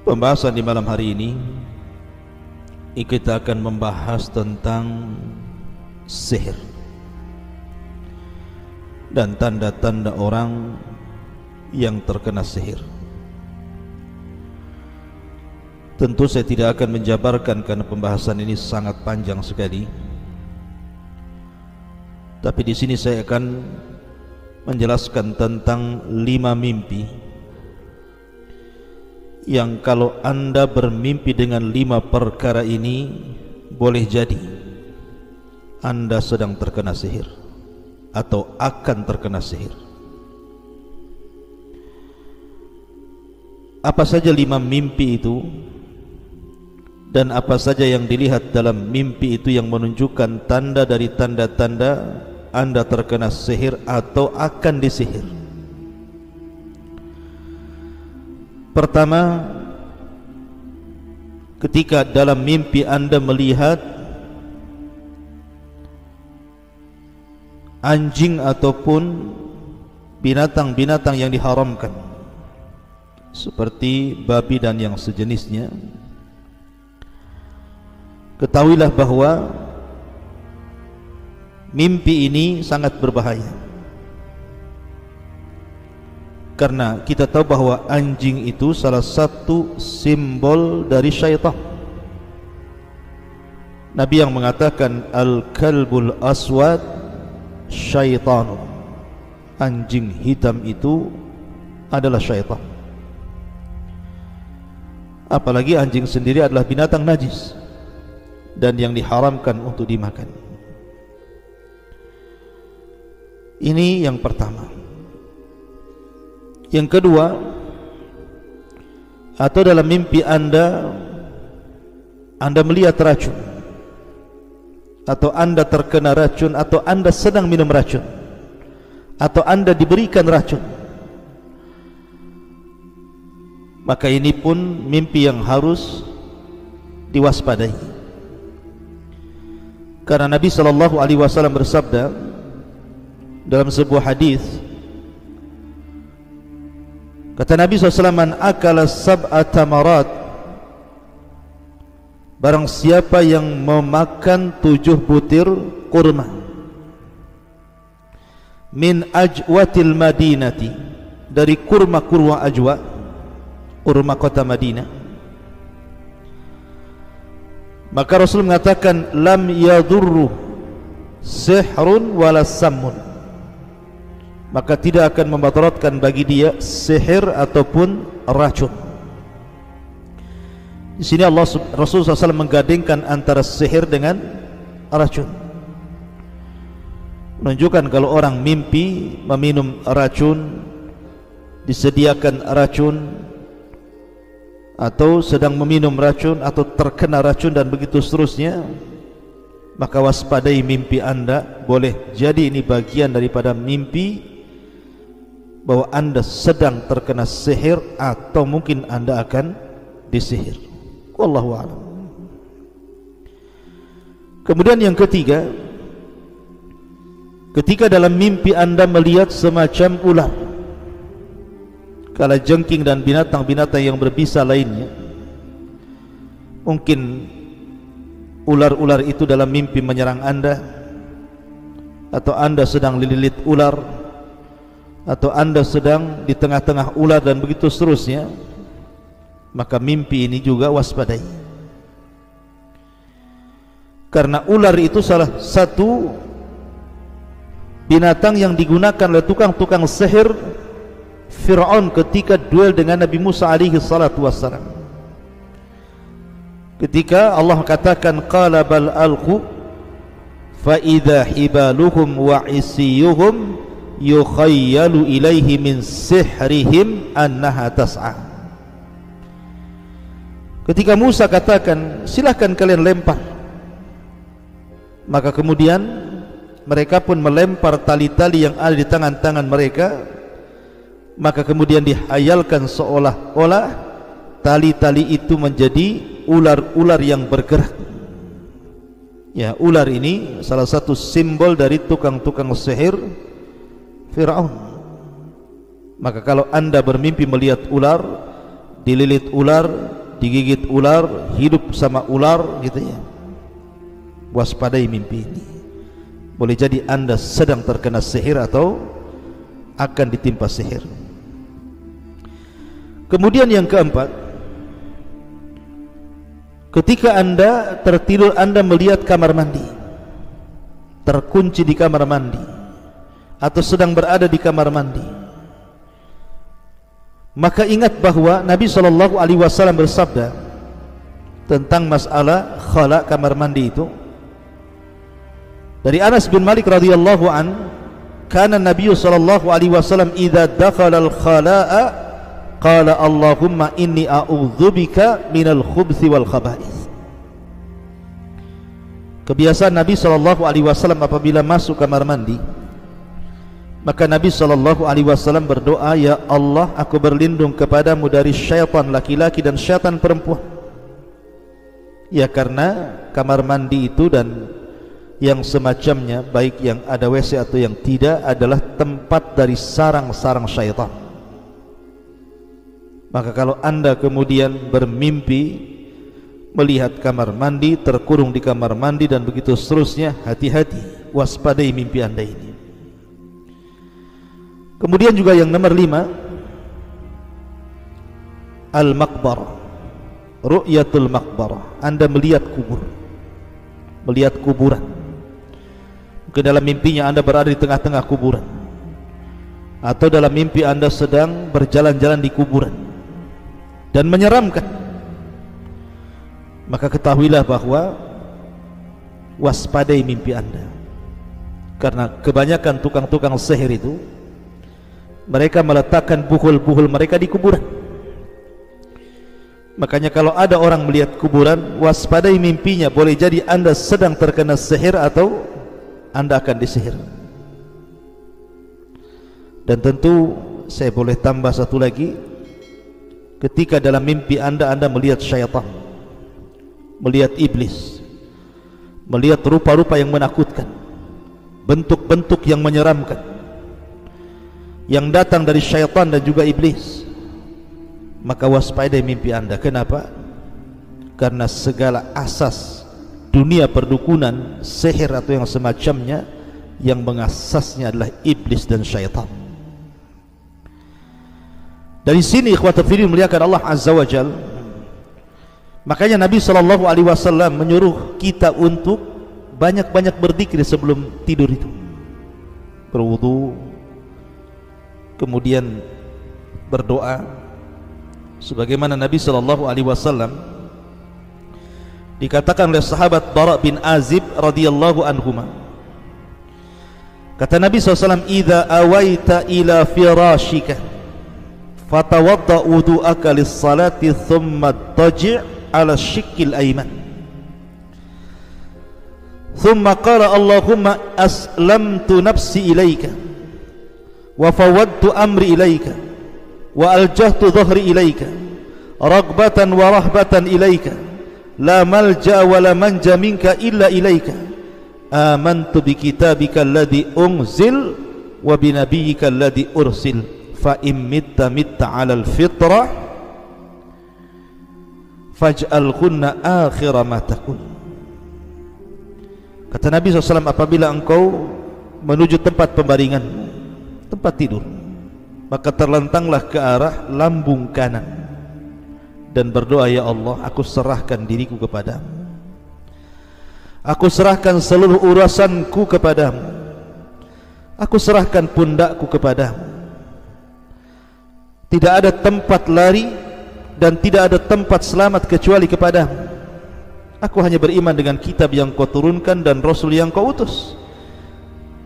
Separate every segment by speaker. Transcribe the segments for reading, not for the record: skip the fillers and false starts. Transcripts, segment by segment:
Speaker 1: Pembahasan di malam hari ini kita akan membahas tentang sihir dan tanda-tanda orang yang terkena sihir. Tentu saya tidak akan menjabarkan karena pembahasan ini sangat panjang sekali. Tapi di sini saya akan menjelaskan tentang 5 mimpi yang kalau Anda bermimpi dengan 5 perkara ini, boleh jadi Anda sedang terkena sihir atau akan terkena sihir. Apa saja 5 mimpi itu, dan apa saja yang dilihat dalam mimpi itu yang menunjukkan tanda dari tanda-tanda Anda terkena sihir atau akan disihir. Pertama, ketika dalam mimpi Anda melihat anjing ataupun binatang-binatang yang diharamkan seperti babi dan yang sejenisnya, ketahuilah bahwa mimpi ini sangat berbahaya. Karena kita tahu bahwa anjing itu salah satu simbol dari syaitan. Nabi yang mengatakan al-kalbul aswad syaitan, anjing hitam itu adalah syaitan. Apalagi anjing sendiri adalah binatang najis dan yang diharamkan untuk dimakan. Ini yang pertama. Yang kedua, atau dalam mimpi Anda melihat racun, atau Anda terkena racun, atau Anda sedang minum racun, atau Anda diberikan racun, maka ini pun mimpi yang harus diwaspadai. Karena Nabi SAW bersabda dalam sebuah hadis, kata Nabi SAW, man akala sab'a tamarat, barang siapa yang memakan 7 butir kurma, min ajwatil madinati, dari kurma-kurma ajwa, kurma kota Madinah, maka Rasul mengatakan lam yadurru sihrun wala sammun, maka tidak akan membatalkan bagi dia sihir ataupun racun. Di sini Rasulullah SAW menggandengkan antara sihir dengan racun, menunjukkan kalau orang mimpi meminum racun, disediakan racun, atau sedang meminum racun, atau terkena racun dan begitu seterusnya, maka waspadai mimpi Anda. Boleh jadi ini bagian daripada mimpi bahwa Anda sedang terkena sihir atau mungkin Anda akan disihir. Wallahu a'lam. Kemudian yang ketiga, ketika dalam mimpi Anda melihat semacam ular, kalajengking dan binatang-binatang yang berbisa lainnya, mungkin ular-ular itu dalam mimpi menyerang Anda, atau Anda sedang dililit ular, atau Anda sedang di tengah-tengah ular dan begitu seterusnya, maka mimpi ini juga waspadai. Karena ular itu salah satu binatang yang digunakan oleh tukang-tukang sihir Fir'aun ketika duel dengan Nabi Musa alaihi salatu wassalam. Ketika Allah katakan qala bal alqu fa idza hibaluhum wa isiyuhum yukhayyalu ilaihi min sihrihim annaha tas'a. Ketika Musa katakan silahkan kalian lempar, maka kemudian mereka pun melempar tali-tali yang ada di tangan-tangan mereka, maka kemudian dihayalkan seolah-olah tali-tali itu menjadi ular-ular yang bergerak. Ya, ular ini salah satu simbol dari tukang-tukang sihir Fir'aun. Maka kalau Anda bermimpi melihat ular, dililit ular, digigit ular, hidup sama ular gitu ya. Waspadai mimpi ini. Boleh jadi Anda sedang terkena sihir atau akan ditimpa sihir. Kemudian yang keempat, ketika Anda tertidur, Anda melihat kamar mandi, terkunci di kamar mandi, atau sedang berada di kamar mandi, maka ingat bahwa Nabi SAW bersabda tentang masalah khala, kamar mandi itu. Dari Anas bin Malik radhiyallahu an, kana Nabi SAW idza dakhala al-khala'a qala Allahumma inni a'udzubika minal khubthi wal khaba'ith. Kebiasaan Nabi SAW apabila masuk kamar mandi, maka Nabi SAW berdoa, ya Allah, aku berlindung kepadamu dari syaitan laki-laki dan syaitan perempuan. Ya, karena kamar mandi itu dan yang semacamnya, baik yang ada WC atau yang tidak, adalah tempat dari sarang-sarang syaitan. Maka kalau Anda kemudian bermimpi melihat kamar mandi, terkurung di kamar mandi dan begitu seterusnya, hati-hati, waspadai mimpi Anda ini. Kemudian juga yang nomor 5, al-maqbarah, ru'yatul maqbarah. Anda melihat kubur, melihat kuburan. Ke dalam mimpinya Anda berada di tengah-tengah kuburan, atau dalam mimpi Anda sedang berjalan-jalan di kuburan dan menyeramkan, maka ketahuilah bahwa waspadai mimpi Anda. Karena kebanyakan tukang-tukang sihir itu, mereka meletakkan buhul-buhul mereka di kuburan. Makanya kalau ada orang melihat kuburan, waspadai mimpinya. Boleh jadi Anda sedang terkena sihir atau Anda akan disihir. Dan tentu saya boleh tambah satu lagi, ketika dalam mimpi Anda melihat syaitan, melihat iblis, melihat rupa-rupa yang menakutkan, bentuk-bentuk yang menyeramkan yang datang dari syaitan dan juga iblis, maka waspadai mimpi Anda. Kenapa? Karena segala asas dunia perdukunan, sihir atau yang semacamnya, yang mengasasnya adalah iblis dan syaitan. Dari sini ikhwatul fillah muliakan Allah Azza wa Jal, makanya Nabi SAW menyuruh kita untuk banyak-banyak berzikir sebelum tidur itu. Berwudu, kemudian berdoa, sebagaimana Nabi SAW dikatakan oleh sahabat Bara bin Azib radhiyallahu anhuma, kata Nabi SAW, idza awaita ila firashika fatawadda wudu'aka lis-salati thumma taji' ala shikkil ayman thumma qala Allahumma aslamtu nafsi ilayka wa fawwadtu amri ilayka wa aljahtu dhahri ilayka raghbatan wa rahbatan ilayka la malja wa la manja minka illa ilaika amantu bi kitabika alladhi unzil wa bi nabiyyika alladhi ursil fa in mitta ala al-fitrah faj'alhunna akhira ma taqul. Kata Nabi SAW, apabila engkau menuju tempat pembaringan, tempat tidur, maka terlentanglah ke arah lambung kanan dan berdoa, ya Allah, aku serahkan diriku kepadamu, aku serahkan seluruh urusanku kepadamu, aku serahkan pundakku kepadamu. Tidak ada tempat lari dan tidak ada tempat selamat kecuali kepadamu. Aku hanya beriman dengan kitab yang kau turunkan dan Rasul yang kau utus.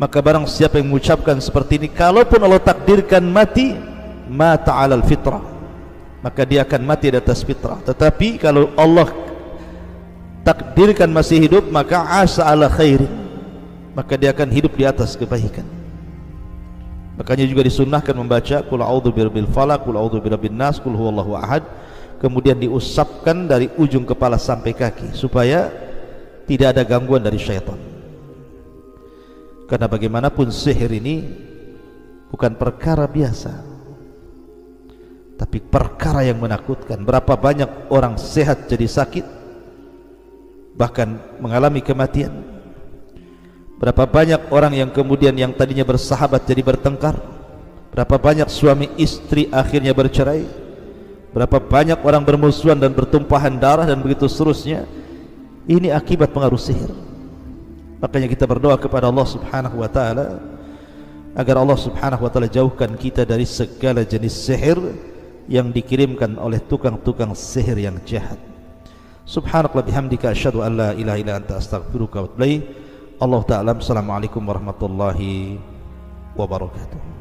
Speaker 1: Maka barang siapa yang mengucapkan seperti ini, kalaupun Allah takdirkan mati, mata alal fitrah, maka dia akan mati di atas fitrah. Tetapi kalau Allah takdirkan masih hidup, maka asa ala khairin, maka dia akan hidup di atas kebaikan. Makanya juga disunnahkan membaca qul a'udzu birabbil falaq, qul a'udzu birabbin nas, qul huwallahu ahad, kemudian diusapkan dari ujung kepala sampai kaki supaya tidak ada gangguan dari syaitan. Karena bagaimanapun sihir ini bukan perkara biasa, tapi perkara yang menakutkan. Berapa banyak orang sehat jadi sakit, bahkan mengalami kematian. Berapa banyak orang yang kemudian yang tadinya bersahabat jadi bertengkar. Berapa banyak suami istri akhirnya bercerai. Berapa banyak orang bermusuhan dan bertumpahan darah dan begitu seterusnya. Ini akibat pengaruh sihir. Makanya kita berdoa kepada Allah Subhanahu wa taala agar Allah Subhanahu wa taala jauhkan kita dari segala jenis sihir yang dikirimkan oleh tukang-tukang sihir yang jahat. Subhanakallah bihamdika asyhadu an la ilaha illa anta astaghfiruka wa atubu ilaik. Allah taala. Assalamualaikum warahmatullahi wabarakatuh.